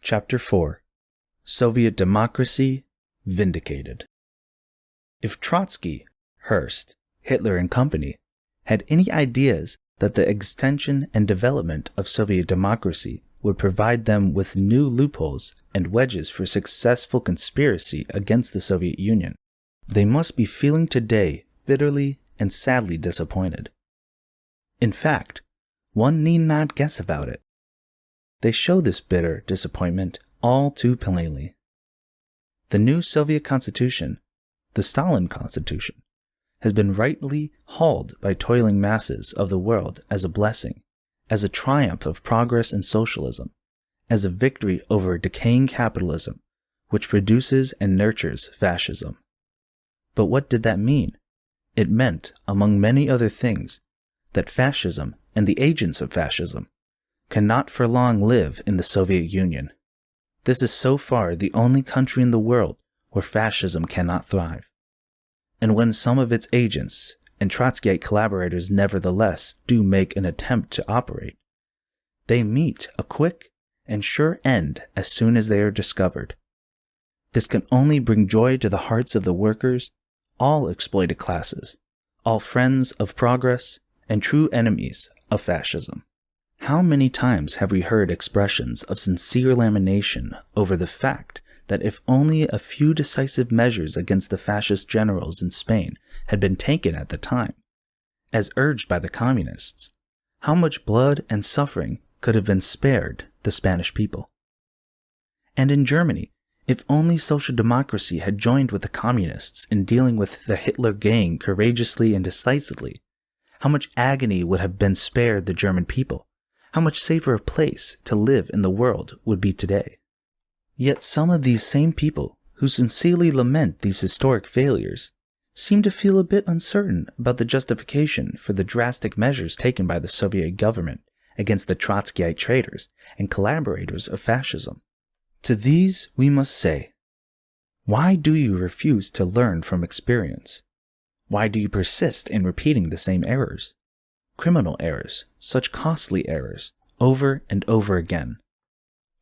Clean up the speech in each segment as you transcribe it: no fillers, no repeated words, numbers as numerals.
Chapter 4 Soviet Democracy Vindicated. If Trotsky, Hearst, Hitler and company had any ideas that the extension and development of Soviet democracy would provide them with new loopholes and wedges for successful conspiracy against the Soviet Union, they must be feeling today bitterly and sadly disappointed. In fact, one need not guess about it. They show this bitter disappointment all too plainly. The new Soviet Constitution, the Stalin Constitution, has been rightly hailed by toiling masses of the world as a blessing, as a triumph of progress and socialism, as a victory over decaying capitalism, which produces and nurtures fascism. But what did that mean? It meant, among many other things, that fascism and the agents of fascism cannot for long live in the Soviet Union. This is so far the only country in the world where fascism cannot thrive. And when some of its agents and Trotskyite collaborators nevertheless do make an attempt to operate, they meet a quick and sure end as soon as they are discovered. This can only bring joy to the hearts of the workers, all exploited classes, all friends of progress, and true enemies of fascism. How many times have we heard expressions of sincere lamentation over the fact that if only a few decisive measures against the fascist generals in Spain had been taken at the time, as urged by the communists, how much blood and suffering could have been spared the Spanish people? And in Germany, if only social democracy had joined with the communists in dealing with the Hitler gang courageously and decisively, how much agony would have been spared the German people? How much safer a place to live in the world would be today. Yet some of these same people who sincerely lament these historic failures seem to feel a bit uncertain about the justification for the drastic measures taken by the Soviet government against the Trotskyite traitors and collaborators of fascism. To these we must say, why do you refuse to learn from experience? Why do you persist in repeating the same errors? Criminal errors, such costly errors, over and over again.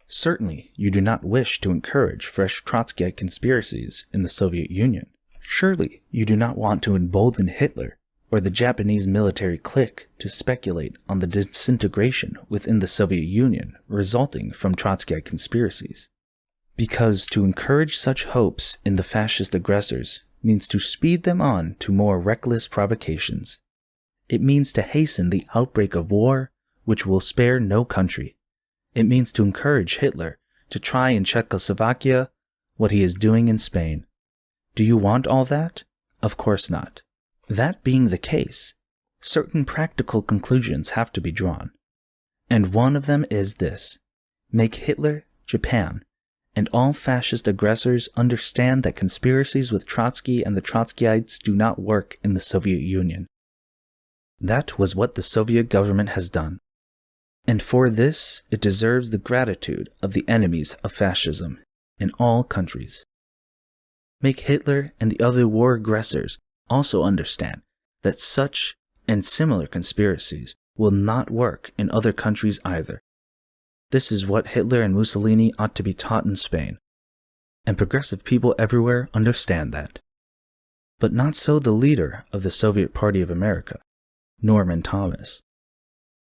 Certainly, you do not wish to encourage fresh Trotskyite conspiracies in the Soviet Union. Surely, you do not want to embolden Hitler or the Japanese military clique to speculate on the disintegration within the Soviet Union resulting from Trotskyite conspiracies. Because to encourage such hopes in the fascist aggressors means to speed them on to more reckless provocations. It means to hasten the outbreak of war, which will spare no country. It means to encourage Hitler to try in Czechoslovakia what he is doing in Spain. Do you want all that? Of course not. That being the case, certain practical conclusions have to be drawn. And one of them is this: make Hitler, Japan, and all fascist aggressors understand that conspiracies with Trotsky and the Trotskyites do not work in the Soviet Union. That was what the Soviet government has done, and for this it deserves the gratitude of the enemies of fascism in all countries. Make Hitler and the other war aggressors also understand that such and similar conspiracies will not work in other countries either. This is what Hitler and Mussolini ought to be taught in Spain, and progressive people everywhere understand that. But not so the leader of the Soviet Party of America, Norman Thomas.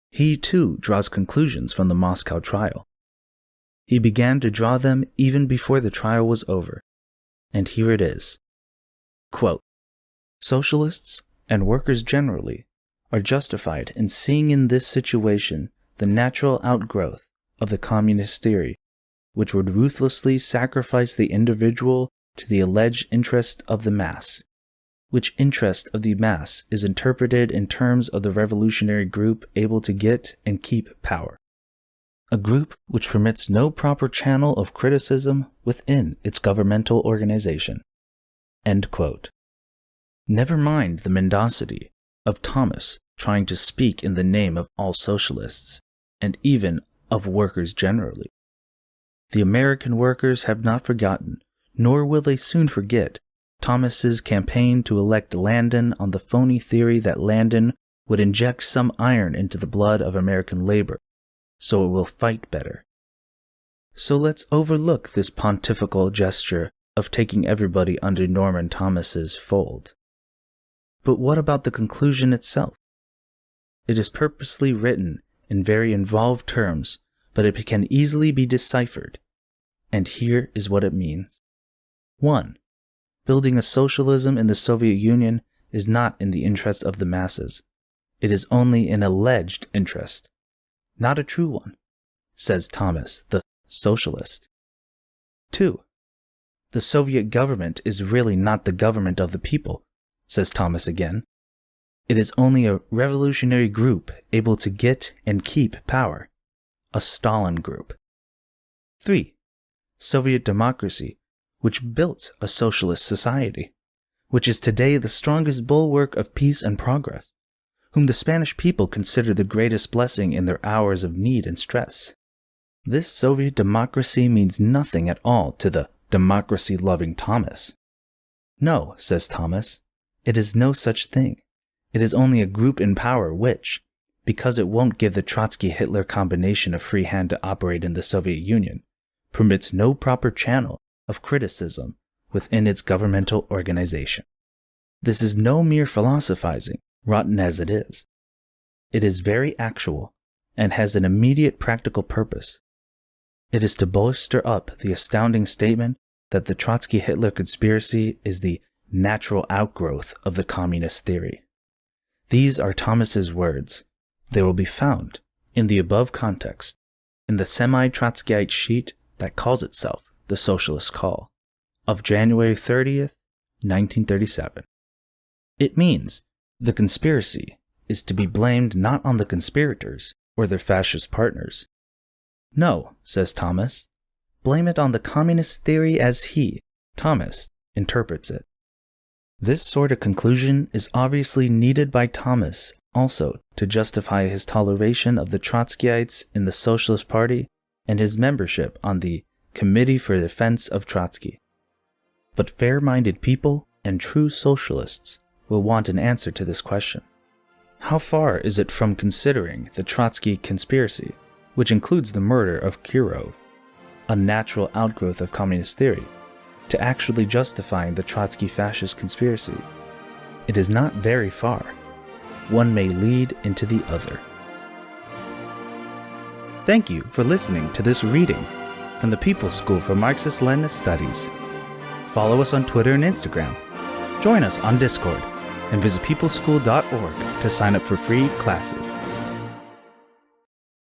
He too draws conclusions from the Moscow trial. He began to draw them even before the trial was over, and here it is. Quote, socialists and workers generally are justified in seeing in this situation the natural outgrowth of the communist theory, which would ruthlessly sacrifice the individual to the alleged interest of the mass, which interest of the mass is interpreted in terms of the revolutionary group able to get and keep power. A group which permits no proper channel of criticism within its governmental organization. End quote. Never mind the mendacity of Thomas trying to speak in the name of all socialists, and even of workers generally. The American workers have not forgotten, nor will they soon forget, Thomas's campaign to elect Landon on the phony theory that Landon would inject some iron into the blood of American labor, so it will fight better. So let's overlook this pontifical gesture of taking everybody under Norman Thomas's fold. But what about the conclusion itself? It is purposely written in very involved terms, but it can easily be deciphered. And here is what it means. 1. Building a socialism in the Soviet Union is not in the interests of the masses. It is only an alleged interest, not a true one, says Thomas, the socialist. 2. The Soviet government is really not the government of the people, says Thomas again. It is only a revolutionary group able to get and keep power, a Stalin group. 3. Soviet democracy, which built a socialist society, which is today the strongest bulwark of peace and progress, whom the Spanish people consider the greatest blessing in their hours of need and stress. This Soviet democracy means nothing at all to the democracy-loving Thomas. No, says Thomas, it is no such thing. It is only a group in power which, because it won't give the Trotsky-Hitler combination a free hand to operate in the Soviet Union, permits no proper channel of criticism within its governmental organization. This is no mere philosophizing, rotten as it is. It is very actual and has an immediate practical purpose. It is to bolster up the astounding statement that the Trotsky-Hitler conspiracy is the natural outgrowth of the communist theory. These are Thomas's words. They will be found, in the above context, in the semi-Trotskyite sheet that calls itself the Socialist Call, of January 30th, 1937. It means the conspiracy is to be blamed not on the conspirators or their fascist partners. No, says Thomas, blame it on the communist theory as he, Thomas, interprets it. This sort of conclusion is obviously needed by Thomas also to justify his toleration of the Trotskyites in the Socialist Party and his membership on the Committee for the Defense of Trotsky. But fair-minded people and true socialists will want an answer to this question. How far is it from considering the Trotsky conspiracy, which includes the murder of Kirov, a natural outgrowth of communist theory, to actually justifying the Trotsky fascist conspiracy? It is not very far. One may lead into the other. Thank you for listening to this reading from the People's School for Marxist-Leninist Studies. Follow us on Twitter and Instagram. Join us on Discord and visit peopleschool.org to sign up for free classes.